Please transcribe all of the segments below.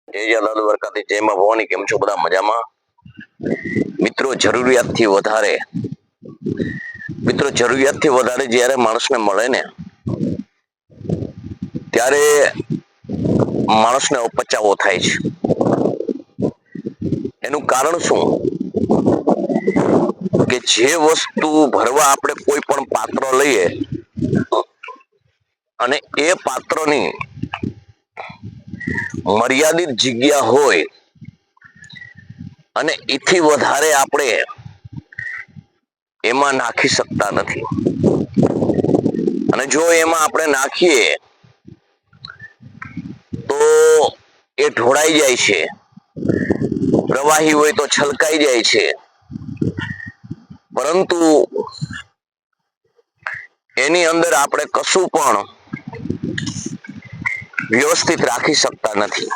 જય લાલ વરકાથી જય માં ભવાની. કેમ છો બધા? મજામાં? મિત્રો, જરૂરિયાતથી વધારે જ્યારે માણસને મળે ને ત્યારે માણસને અપચાવો થાય છે. એનું કારણ શું? કે જે વસ્તુ ભરવા આપણે કોઈ પણ પાત્ર લઈએ અને એ પાત્રની મર્યાદિત જગ્યા હોય અને એથી વધારે આપણે એમાં નાખી શકતા નથી. અને જો એમાં આપણે નાખીએ તો એ ઢોળાઈ જાય છે. પ્રવાહી હોય તો છલકાઈ જાય છે. પરંતુ એની અંદર આપણે કશું પણ વ્યવસ્થિત રાખી શકતા નથી.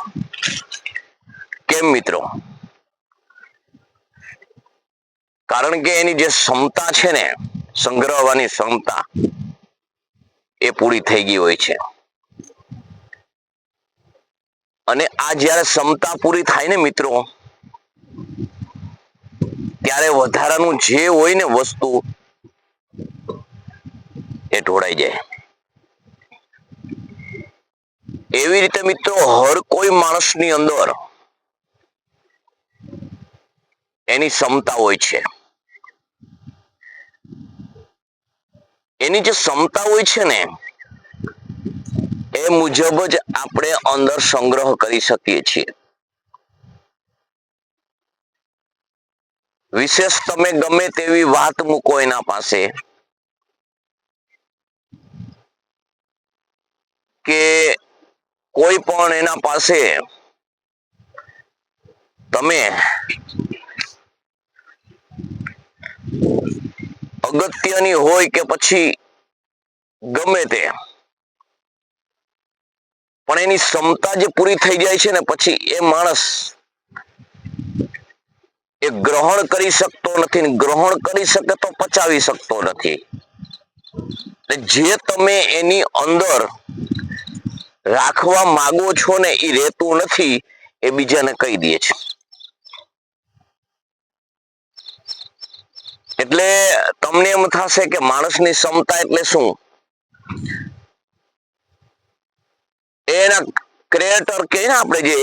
કેમ મિત્રો? કારણ કે એની જે ક્ષમતા છે ને, સંગ્રહવાની ક્ષમતા, એ પૂરી થઈ ગઈ હોય છે. અને આ જયારે ક્ષમતા પૂરી થાય ને મિત્રો, ત્યારે વધારાનું જે હોય ને વસ્તુ એ ઢોળાઈ જાય. એવી રીતે મિત્રો, હર કોઈ માણસની અંદર એની ક્ષમતા હોય છે. એની જે ક્ષમતા હોય છે ને, એ મુજબ જ આપણે અંદર સંગ્રહ કરી શકીએ છીએ. વિશેષ તમે ગમે તેવી વાત મૂકો એના પાસે, કે કોઈ પણ એના પાસે તમે અગત્યની હોય કે પછી ગમે તે, પણ એની ક્ષમતા જે પૂરી થઈ જાય છે ને, પછી એ માણસ એ ગ્રહણ કરી શકતો નથી. ને ગ્રહણ કરી શકે તો પચાવી શકતો નથી. જે તમે એની અંદર રાખવા માંગો છો ને, એ રેતું નથી, એ બીજાને કહી દે છે. એટલે તમને એમ થશે કે માણસની ક્ષમતા એટલે શું? એના ક્રિએટર કે ને આપણે, જે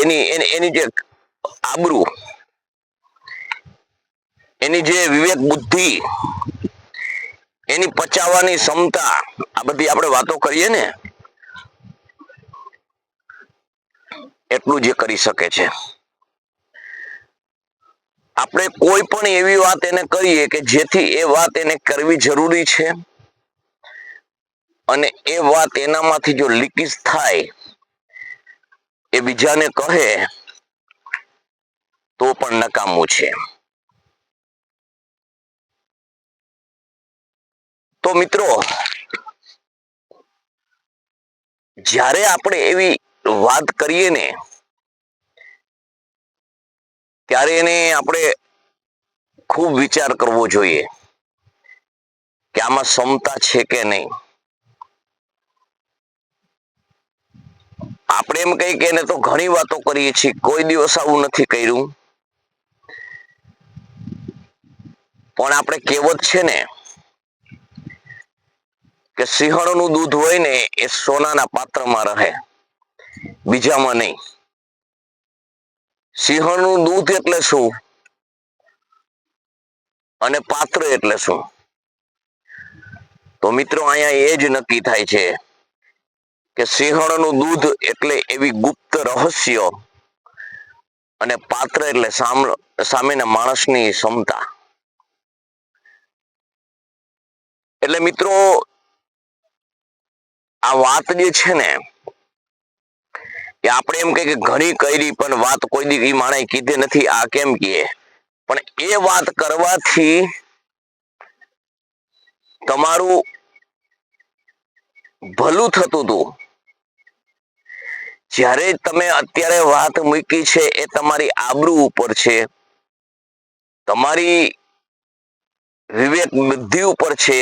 એની જે આબરૂ, એની જે વિવેક બુદ્ધિ, એની પચાવવાની ક્ષમતા, આ બધી આપણે વાતો કરીએ ને, એટલું જ કરી શકે છે. આપણે કોઈ પણ એવી વાત એને કરીએ કે જેથી એ વાત એને કરવી જરૂરી છે, અને એ વાત એનામાંથી જો લીકેજ થાય, એ બીજાને કહે તો પણ નકામું છે. તો મિત્રો, જ્યારે આપણે એવી વાત કરીએ ને, ત્યારે એને આપણે ખૂબ વિચાર કરવો જોઈએ કે આમાં ક્ષમતા છે કે નહીં. આપણે એમ કહીએ કે એને તો ઘણી વાતો કરીએ છીએ, કોઈ દિવસ આવું નથી કર્યું. પણ આપણે કહેવત છે ને, કે સિંહણનું દૂધ હોય ને એ સોનાના પાત્રમાં રહે, બીજામાં નહીં. સિંહણનું દૂધ એટલે શું? અને પાત્ર એટલે શું? તો મિત્રો, અહીંયા એ જ નક્કી થાય છે કે સિંહણનું દૂધ એટલે એવી ગુપ્ત રહસ્ય, અને પાત્ર એટલે સામેના માણસની ક્ષમતા. એટલે મિત્રો, આ વાત જે છે ને, એ આપણે એમ કહીએ કે ઘણી કરી, પણ વાત કોઈ દી ઈ માણસે કીધી નથી, આ કેમ કહે? પણ એ વાત કરવાથી તમારું ભલું થતું હતું. જ્યારે તમે અત્યારે વાત મૂકી છે, એ તમારી આબરૂ ઉપર છે, તમારી વિવેક બુદ્ધિ ઉપર છે,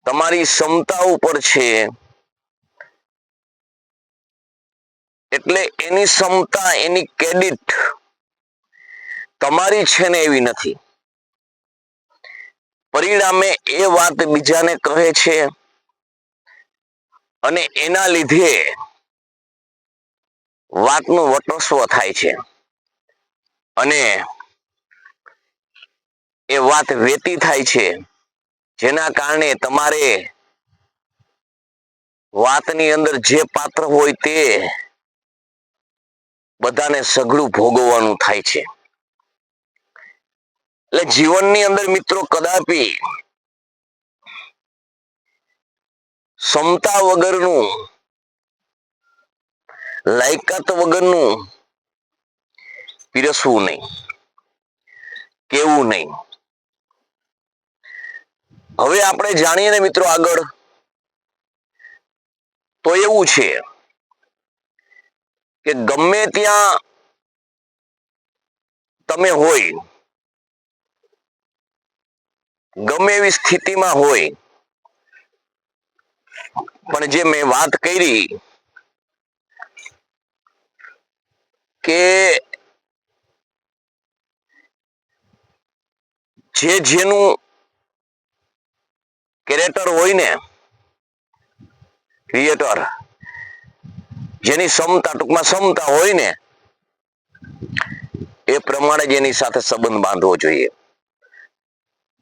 તમારી ક્ષમતા ઉપર છે. એટલે એની ક્ષમતા, એની ક્રેડિટ તમારી છે ને એવી નથી. પરિણામે એ વાત બીજાને કહે છે અને એના લીધે વાતનું વર્ચસ્વ થાય છે અને એ વાત વેતી થાય છે, જેના કારણે તમારે વાતની અંદર જે પાત્ર હોય તે બધાને સઘળું ભોગવવાનું થાય છે. એટલે જીવનની અંદર મિત્રો કદાપી ક્ષમતા વગરનું, લાયકાત વગરનું પીરસવું નહીં, કેવું નહીં. હવે આપણે જાણીએ ને મિત્રો આગળ, તો એવું છે કે ગમે ત્યાં તમે હોય, ગમે એવી સ્થિતિમાં હોય, પણ જે મેં વાત કરી કે જે જેનું કેરેક્ટર હોય ને, ક્રિએટર, જેની ક્ષમતા, ટૂંકમાં ક્ષમતા હોય ને, એ પ્રમાણે જ એની સાથે સંબંધ બાંધવો જોઈએ,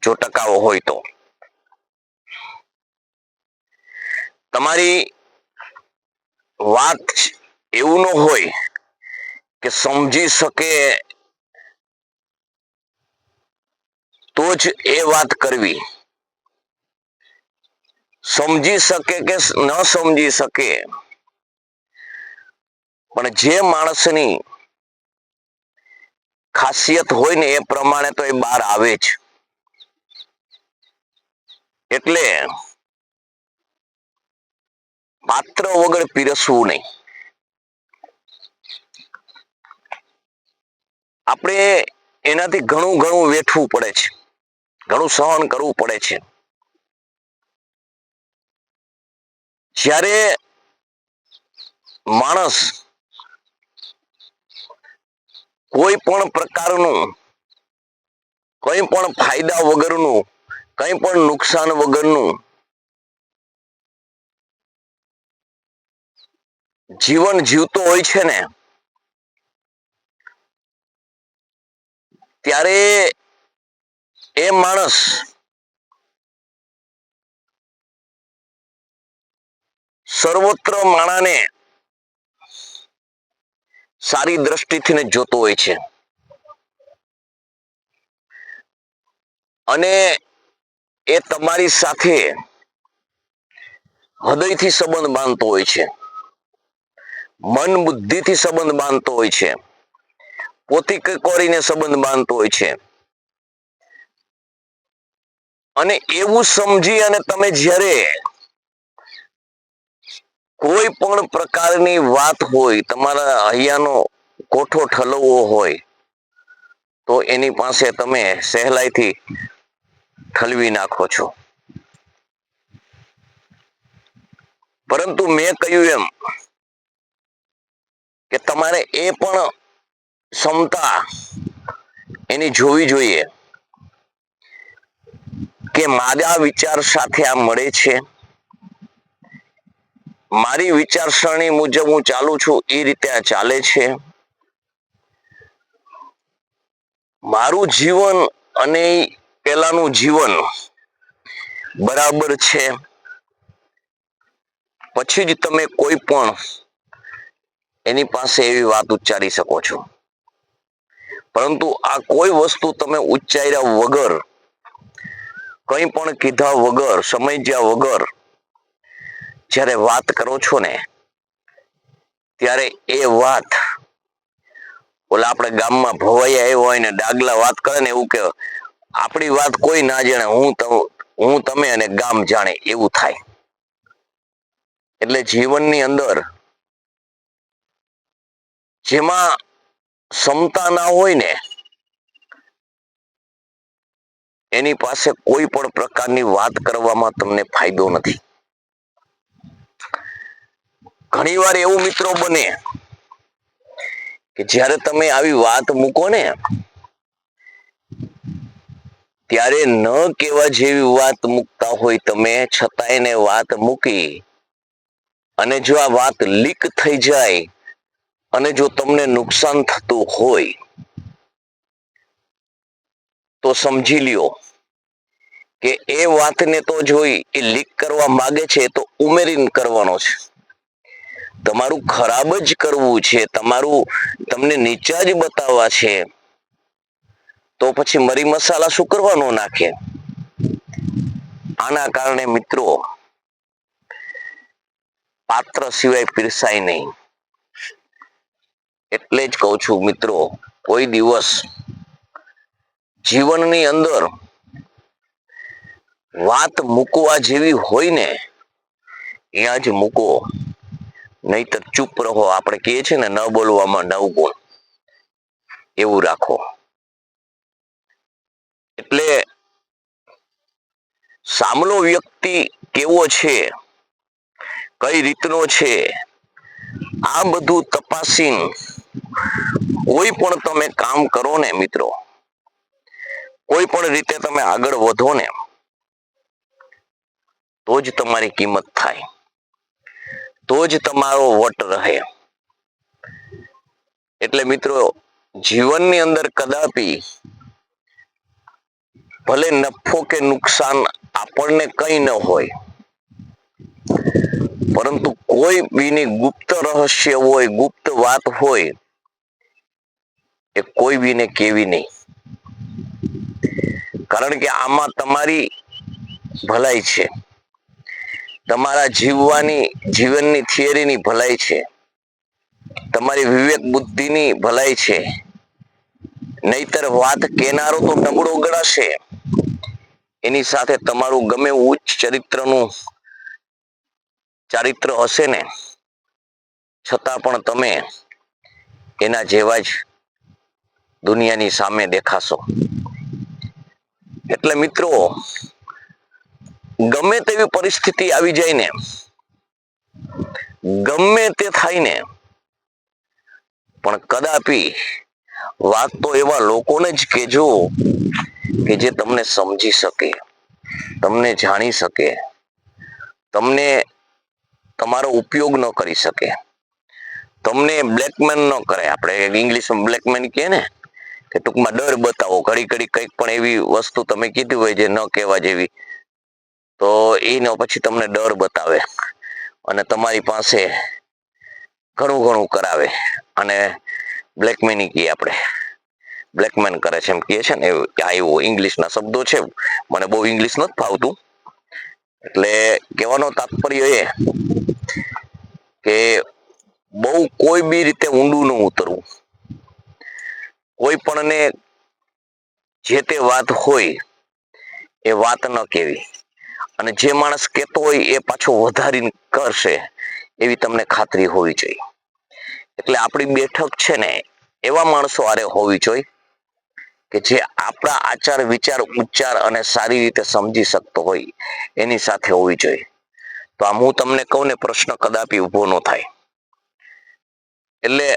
જો ટકાવો હોય તો. તમારી વાત એવું ન હોય કે સમજી શકે તો જ એ વાત કરવી, સમજી શકે કે ન સમજી શકે, પણ જે માણસની ખાસિયત હોય ને એ પ્રમાણે તો એ બહાર આવે જ. એટલે પાત્ર વગર પીરસવું નહીં. આપણે એનાથી ઘણું ઘણું વેઠવું પડે છે, ઘણું સહન કરવું પડે છે. જ્યારે માણસ કોઈ પણ પ્રકારનું, કંઈ પણ ફાયદા વગરનું, કંઈ પણ નુકસાન વગરનું જીવન જીવતો હોય છે ને, ત્યારે એ માણસ સર્વત્ર માણાને સારી દ્રષ્ટિથી ને જોતો હોય છે અને એ તમારી સાથે હૃદયથી સંબંધ બાંધતો હોય છે, મન બુદ્ધિથી સંબંધ બાંધતો હોય છે, પોતી કરીને સંબંધ બાંધતો હોય છે. અને એવું સમજી અને તમે જ્યારે કોઈ પણ પ્રકારની વાત હોય, તમારા હૈયાનો કોઠો ઠલવવો હોય, તો એની પાસે તમે સહેલાઈથી ઠલવી નાખો છો. પરંતુ મેં કહ્યું એમ કે તમારે એ પણ ક્ષમતા એની જોવી જોઈએ કે મારા વિચાર સાથે આ મળે છે, મારી વિચારસરણી મુજબ હું ચાલુ છું, એ રીતે આ ચાલે છે. મારું જીવન અને પેલાનું જીવન બરાબર છે. પછી જ તમે કોઈ પણ એની પાસે એવી વાત ઉચ્ચારી શકો છો. પરંતુ આ કોઈ વસ્તુ તમે ઉચ્ચાર્યા વગર, કંઈ પણ કીધા વગર, સમજ્યા વગર જ્યારે વાત કરો છો ને, ત્યારે એ વાત ઓલા આપણે ગામમાં ભવાઈ આવ્યો હોય ને ડાગલા વાત કરે ને, એવું કે આપણી વાત કોઈ ના જાણે, હું તમે અને ગામ જાણે, એવું થાય. એટલે જીવનની અંદર જેમાં ક્ષમતા ના હોય ને, એની પાસે કોઈ પણ પ્રકારની વાત કરવામાં તમને ફાયદો નથી. ઘણીવાર એવું મિત્રો બને કે જ્યારે તમે આવી વાત મૂકો ને ત્યારે ન કહેવા જેવી વાત મૂકતા હોય તમે, છતાં એને વાત મૂકી અને જો આ વાત લીક થઈ જાય અને જો તમને નુકસાન થતું હોય તો સમજી લ્યો કે એ વાતને તો જોઈ એ લીક કરવા માંગે છે તો ઉમેરીને કરવાનો છે. તમારું ખરાબ જ કરવું છે, તમારું તમને નીચા જ બતાવવા છે, તો પછી મરી મસાલા શું કરવા ન નાખે? આના કારણે મિત્રો પાત્ર સિવાય પીરસાય નહીં. એટલે જ કહું છું મિત્રો, કોઈ દિવસ જીવનની અંદર વાત મૂકવા જેવી હોય ને ત્યાં જ મૂકો, નહીતર ચૂપ રહો. આપણે કહીએ છીએ ને, ન બોલવામાં 9 ગુણ, એવું રાખો. એટલે સામલો વ્યક્તિ કેવો છે, કઈ રીતનો છે, આ બધું તપાસીને કોઈ પણ તમે કામ કરો ને મિત્રો, કોઈ પણ રીતે તમે આગળ વધો ને, તો જ તમારી કિંમત થાય, તો જ તમારો વટ રહે. એટલે મિત્રો, જીવનની અંદર કદાપી ભલે નફો કે નુકસાન આપણને કઈ ન હોય, પરંતુ કોઈ બીની ગુપ્ત રહસ્ય હોય, ગુપ્ત વાત હોય, એ કોઈ બીને કેવી નહીં. કારણ કે આમાં તમારી ભલાઈ છે, તમારા જીવનની થિયરીની ભલાઈ છે, તમારી વિવેક બુદ્ધિની ભલાઈ છે. નહીતર વાત કેનારો તો નબળો ગણાશે, એની સાથે તમારું ગમે ઉચ્ચ ચારિત્ર હશે ને, છતાં પણ તમે એના જેવા જ દુનિયાની સામે દેખાશો. એટલે મિત્રો, ગમે તેવી પરિસ્થિતિ આવી જાય ને, ગમે તે થાય ને, પણ કદાપી વાત તો એવા લોકોને જ કહેજો કે જે તમને સમજી શકે, તમને જાણી શકે, તમને તમારો ઉપયોગ ન કરી શકે, તમને બ્લેકમેલ ન કરે. આપણે ઇંગ્લિશમાં બ્લેકમેલ કહે ને, કે ટૂંકમાં ડર બતાવો. ઘડી ઘડી કંઈક પણ એવી વસ્તુ તમે કીધી હોય જે ન કહેવા જેવી, તો એનો પછી તમને ડર બતાવે અને તમારી પાસે ઘણું ઘણું કરાવે અને બ્લેકમેની કહીએ આપણે, બ્લેકમેન કરે છે એમ કહે છે ને, આ એવો ઇંગ્લિશના શબ્દો છે. મને બહુ ઇંગ્લિશ નથી ફાવતું, એટલે કહેવાનો તાત્પર્ય એ કે બહુ કોઈ બી રીતે ઊંડું ન ઉતરવું. કોઈ પણને જે તે વાત હોય એ વાત ન કહેવી, અને જે માણસ કહેતો હોય એ પાછો વધારીને કરશે એવી તમને ખાતરી હોવી જોઈએ. એટલે આપણી બેઠક છે ને, એવા માણસો હારે હોવી જોઈએ કે જે આપણા આચાર વિચાર ઉચ્ચાર અને સારી રીતે સમજી શકતો હોય, એની સાથે હોવી જોઈએ. તો આમ હું તમને કહું ને, પ્રશ્ન કદાપી ઊભો ન થાય. એટલે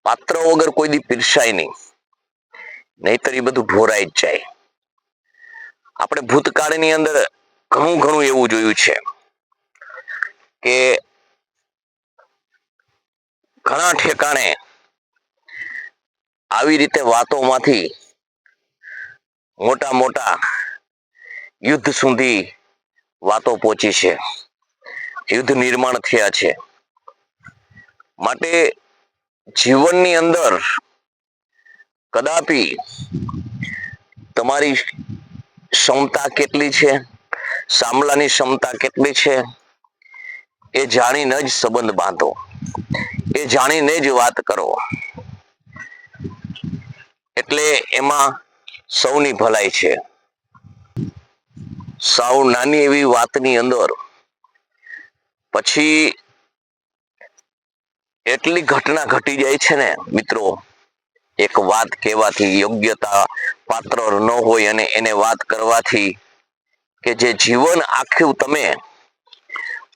પાત્ર વગર કોઈ દી પીરસાય નહીં, નહીતર એ બધું ઢોરાઈ જ જાય. આપણે ભૂતકાળની અંદર ઘણું ઘણું એવું જોયું છે કે ઘણા ઠેકાણે આવી રીતે વાતોમાંથી મોટા મોટા યુદ્ધ સુધી વાતો પહોંચી છે, યુદ્ધ નિર્માણ થયા છે. માટે જીવનની અંદર કદાપી તમારી ક્ષમતા કેટલી છે, સામલાની ક્ષમતા કેટલી છે, એ જાણીને જ સંબંધ બાંધો, એ જાણીને જ વાત કરો. એટલે એમાં સૌની ભલાઈ છે. સાવ નાની એવી વાતની અંદર પછી એટલી ઘટના ઘટી જાય છે ને મિત્રો, એક વાત કહેવાથી, યોગ્યતા પાત્ર ન હોય અને એને વાત કરવાથી, કે જે જીવન આખું તમે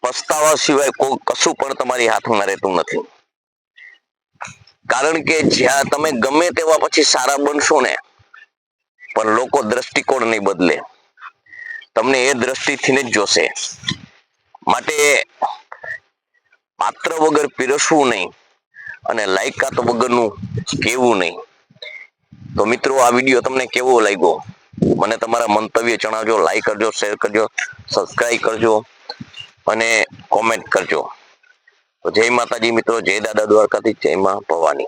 પસ્તાવા સિવાય કોઈ કશું પણ તમારી હાથમાં રહેતું નથી. કારણ કે જ્યાં તમે ગમે તેવા પછી સારા બનશો ને, પણ લોકો દ્રષ્ટિકોણ નહીં બદલે, તમને એ દ્રષ્ટિથી જ જોશે. માટે પાત્ર વગર પીરસવું નહીં અને લાયકાત વગરનું કહેવું નહીં. તો મિત્રો, આ વિડીયો તમને કેવો લાગ્યો મને તમારા મંતવ્ય જણાવજો. લાઈક કરજો, શેર કરજો, સબસ્ક્રાઈબ કરજો અને કોમેન્ટ કરજો. તો જય માતાજી મિત્રો, જય દાદા દ્વારકાથી, જય માં ભવાની.